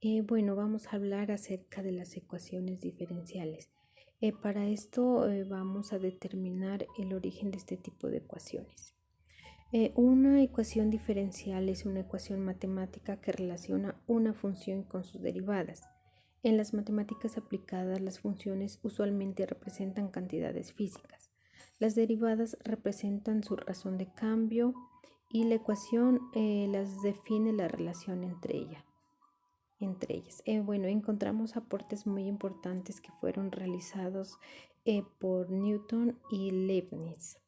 Bueno, vamos a hablar acerca de las ecuaciones diferenciales. Para esto vamos a determinar el origen de este tipo de ecuaciones. Una ecuación diferencial es una ecuación matemática que relaciona una función con sus derivadas. En las matemáticas aplicadas, las funciones usualmente representan cantidades físicas. Las derivadas representan su razón de cambio y la ecuación las define la relación entre ellas. Bueno, encontramos aportes muy importantes que fueron realizados por Newton y Leibniz.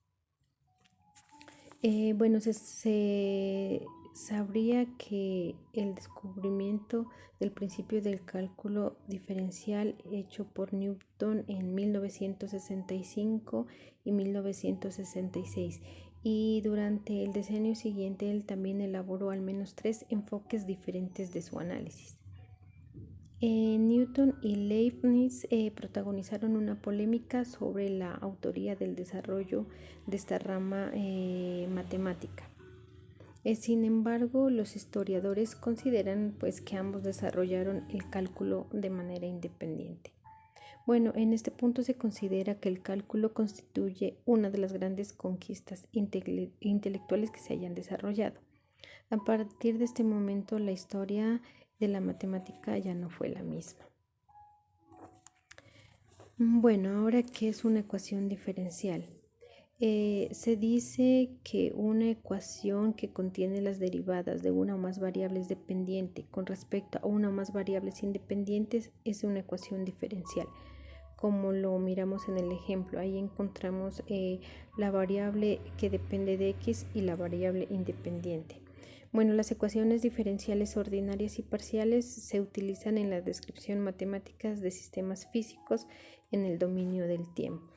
Bueno, se sabría que el descubrimiento del principio del cálculo diferencial hecho por Newton en 1965 y 1966 y durante el decenio siguiente él también elaboró al menos 3 enfoques diferentes de su análisis. Newton y Leibniz protagonizaron una polémica sobre la autoría del desarrollo de esta rama matemática. Sin embargo, los historiadores consideran pues, que ambos desarrollaron el cálculo de manera independiente. Bueno, en este punto se considera que el cálculo constituye una de las grandes conquistas intelectuales que se hayan desarrollado. A partir de este momento, la historia de la matemática ya no fue la misma. Bueno, ahora, ¿qué es una ecuación diferencial? Se dice que una ecuación que contiene las derivadas de una o más variables dependiente con respecto a una o más variables independientes es una ecuación diferencial. Como lo miramos en el ejemplo, ahí encontramos la variable que depende de x y la variable independiente. Bueno, las ecuaciones diferenciales ordinarias y parciales se utilizan en la descripción matemática de sistemas físicos en el dominio del tiempo.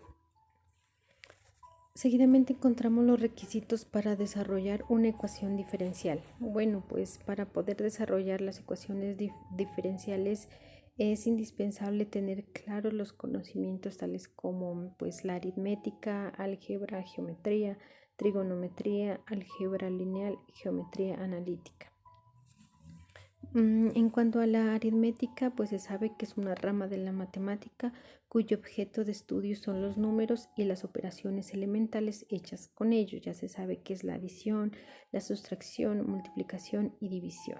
Seguidamente encontramos los requisitos para desarrollar una ecuación diferencial. Bueno, pues para poder desarrollar las ecuaciones diferenciales es indispensable tener claros los conocimientos tales como pues, la aritmética, álgebra, geometría, trigonometría, álgebra lineal, geometría analítica. En cuanto a la aritmética, pues se sabe que es una rama de la matemática cuyo objeto de estudio son los números y las operaciones elementales hechas con ellos. Ya se sabe que es la adición, la sustracción, multiplicación y división.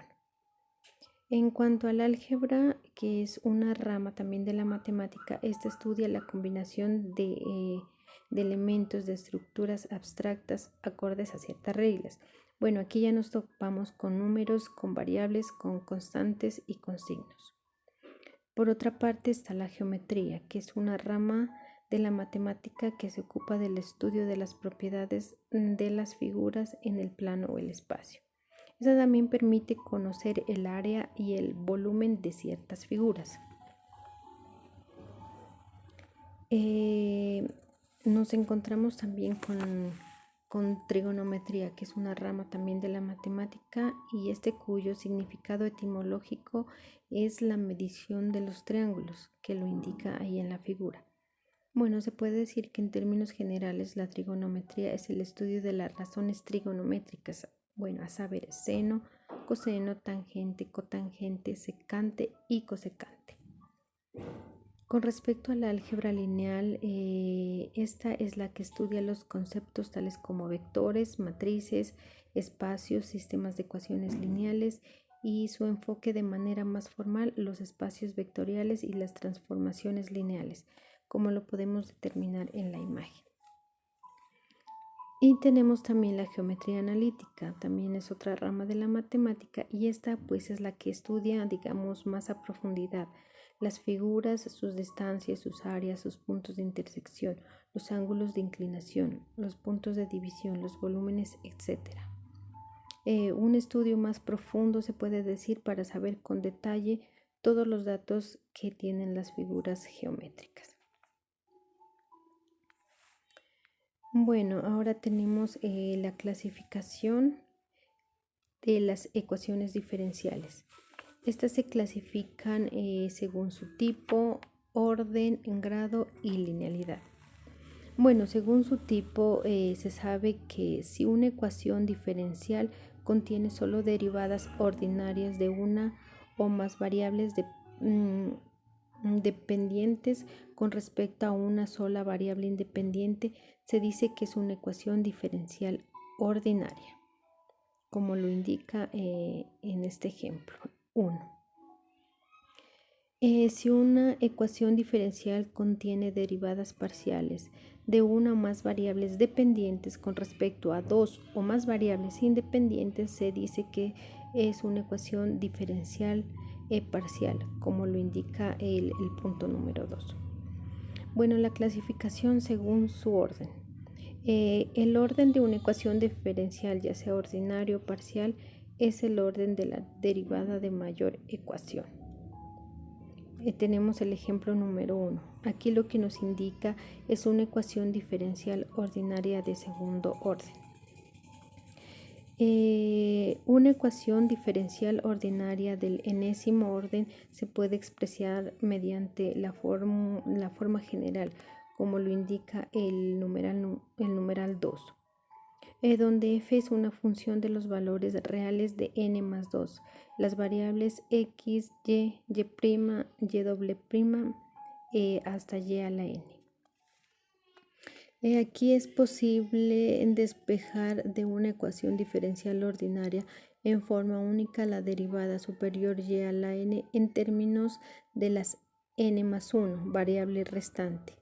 En cuanto al álgebra, que es una rama también de la matemática, esta estudia la combinación de elementos de estructuras abstractas acordes a ciertas reglas. Bueno, aquí ya nos topamos con números, con variables, con constantes y con signos. Por otra parte está la geometría, que es una rama de la matemática que se ocupa del estudio de las propiedades de las figuras en el plano o el espacio. Esta también permite conocer el área y el volumen de ciertas figuras. Nos encontramos también con trigonometría, que es una rama también de la matemática y cuyo significado etimológico es la medición de los triángulos, que lo indica ahí en la figura. Bueno, se puede decir que en términos generales la trigonometría es el estudio de las razones trigonométricas, bueno, a saber, seno, coseno, tangente, cotangente, secante y cosecante. Con respecto a la álgebra lineal, esta es la que estudia los conceptos tales como vectores, matrices, espacios, sistemas de ecuaciones lineales y su enfoque de manera más formal los espacios vectoriales y las transformaciones lineales, como lo podemos determinar en la imagen. Y tenemos también la geometría analítica, también es otra rama de la matemática y esta pues es la que estudia, digamos, más a profundidad las figuras, sus distancias, sus áreas, sus puntos de intersección, los ángulos de inclinación, los puntos de división, los volúmenes, etc. Un estudio más profundo se puede decir para saber con detalle todos los datos que tienen las figuras geométricas. Bueno, ahora tenemos la clasificación de las ecuaciones diferenciales. Estas se clasifican según su tipo, orden, grado y linealidad. Bueno, según su tipo se sabe que si una ecuación diferencial contiene solo derivadas ordinarias de una o más variables dependientes con respecto a una sola variable independiente, se dice que es una ecuación diferencial ordinaria, como lo indica en este ejemplo 1. Si una ecuación diferencial contiene derivadas parciales de una o más variables dependientes con respecto a dos o más variables independientes, se dice que es una ecuación diferencial parcial, como lo indica el punto número 2. Bueno, la clasificación según su orden. El orden de una ecuación diferencial, ya sea ordinario o parcial, es el orden de la derivada de mayor ecuación. Tenemos el ejemplo número 1. Aquí lo que nos indica es una ecuación diferencial ordinaria de segundo orden. Una ecuación diferencial ordinaria del enésimo orden se puede expresar mediante la forma general, como lo indica el numeral 2, donde f es una función de los valores reales de n más 2, las variables x, y, y doble prima, hasta y a la n. Aquí es posible despejar de una ecuación diferencial ordinaria en forma única la derivada superior y a la n en términos de las n más 1, variable restante,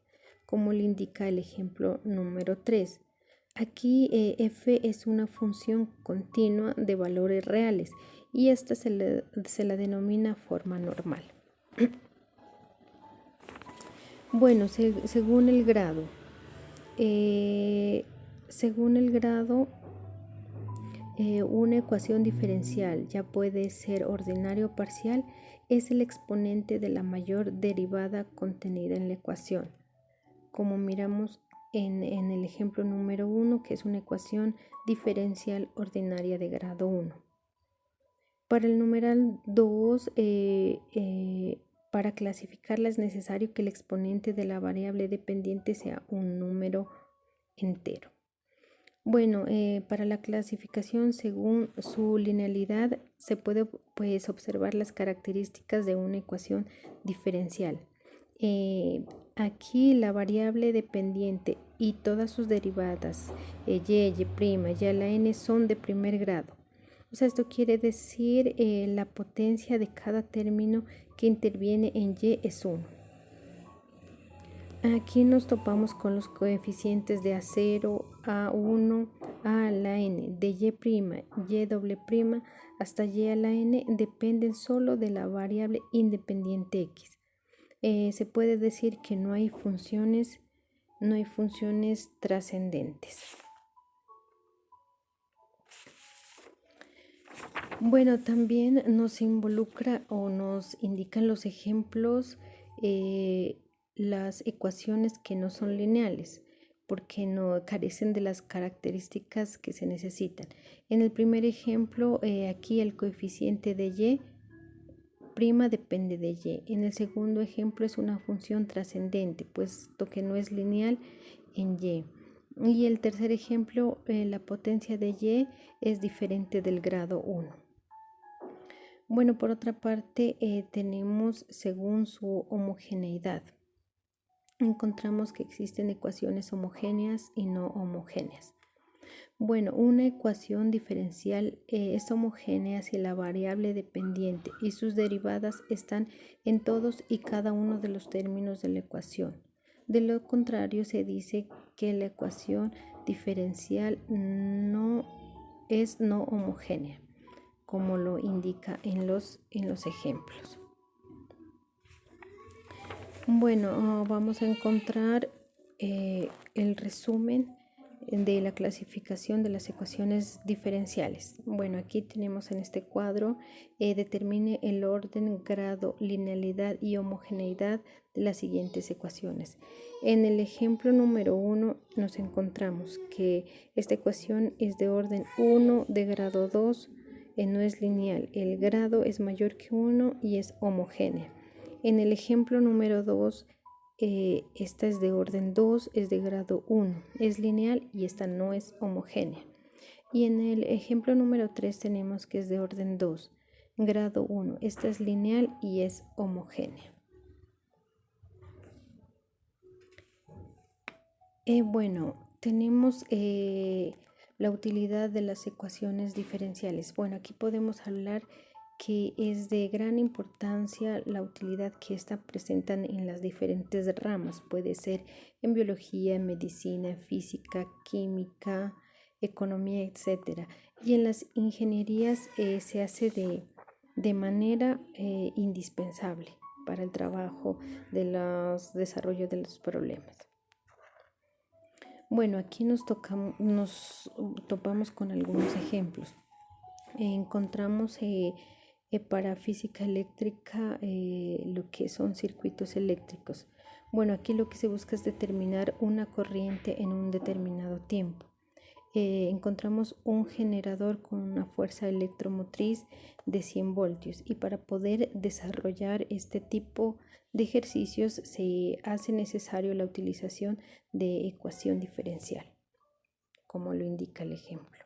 como le indica el ejemplo número 3. Aquí f es una función continua de valores reales y esta se la denomina forma normal. Bueno, según el grado. Una ecuación diferencial, ya puede ser ordinario o parcial, es el exponente de la mayor derivada contenida en la ecuación, como miramos en el ejemplo número 1, que es una ecuación diferencial ordinaria de grado 1. Para el numeral 2, para clasificarla es necesario que el exponente de la variable dependiente sea un número entero. Bueno, para la clasificación según su linealidad se puede observar las características de una ecuación diferencial. Aquí la variable dependiente y todas sus derivadas, y a la n, son de primer grado. O sea, esto quiere decir la potencia de cada término que interviene en y es 1. Aquí nos topamos con los coeficientes de A0, A1, A a la n, de y doble prima hasta y a la n dependen solo de la variable independiente x. Se puede decir que no hay funciones trascendentes. Bueno, también nos involucra o nos indican los ejemplos las ecuaciones que no son lineales, porque no carecen de las características que se necesitan. En el primer ejemplo, aquí el coeficiente de y prima depende de y. En el segundo ejemplo es una función trascendente, puesto que no es lineal en y. Y el tercer ejemplo, la potencia de y es diferente del grado 1. Bueno, por otra parte, tenemos según su homogeneidad. Encontramos que existen ecuaciones homogéneas y no homogéneas. Bueno, una ecuación diferencial es homogénea si la variable dependiente y sus derivadas están en todos y cada uno de los términos de la ecuación. De lo contrario, se dice que la ecuación diferencial no es no homogénea, como lo indica en los ejemplos. Bueno, vamos a encontrar el resumen de la clasificación de las ecuaciones diferenciales. Bueno, aquí tenemos en este cuadro, determine el orden, grado, linealidad y homogeneidad de las siguientes ecuaciones. En el ejemplo número 1 nos encontramos que esta ecuación es de orden 1, de grado 2, no es lineal, el grado es mayor que 1 y es homogénea. En el ejemplo número 2, esta es de orden 2, es de grado 1, es lineal y esta no es homogénea. Y en el ejemplo número 3 tenemos que es de orden 2, Grado 1. Esta es lineal y es homogénea. Tenemos la utilidad de las ecuaciones diferenciales. Bueno, aquí podemos hablar que es de gran importancia la utilidad que éstas presentan en las diferentes ramas. Puede ser en biología, en medicina, en física, química, economía, etc. Y en las ingenierías se hace de manera indispensable para el trabajo de los desarrollos de los problemas. Bueno, aquí nos topamos con algunos ejemplos. Encontramos para física eléctrica lo que son circuitos eléctricos. Bueno, aquí lo que se busca es determinar una corriente en un determinado tiempo. Encontramos un generador con una fuerza electromotriz de 100 voltios y para poder desarrollar este tipo de ejercicios se hace necesario la utilización de ecuación diferencial, como lo indica el ejemplo.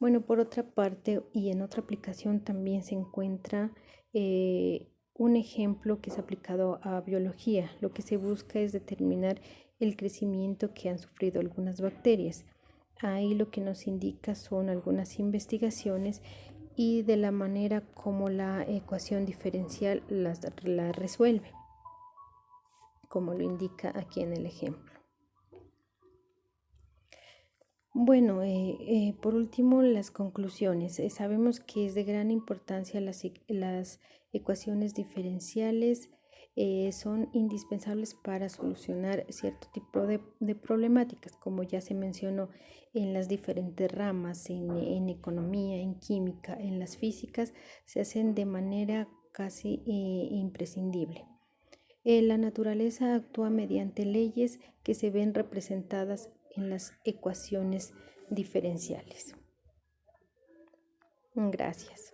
Bueno, por otra parte y en otra aplicación también se encuentra un ejemplo que es aplicado a biología. Lo que se busca es determinar el crecimiento que han sufrido algunas bacterias. Ahí lo que nos indica son algunas investigaciones y de la manera como la ecuación diferencial la resuelve, como lo indica aquí en el ejemplo. Bueno, por último, las conclusiones. Sabemos que es de gran importancia las ecuaciones diferenciales, son indispensables para solucionar cierto tipo de problemáticas, como ya se mencionó en las diferentes ramas, en economía, en química, en las físicas, se hacen de manera casi imprescindible. La naturaleza actúa mediante leyes que se ven representadas en las ecuaciones diferenciales. Gracias.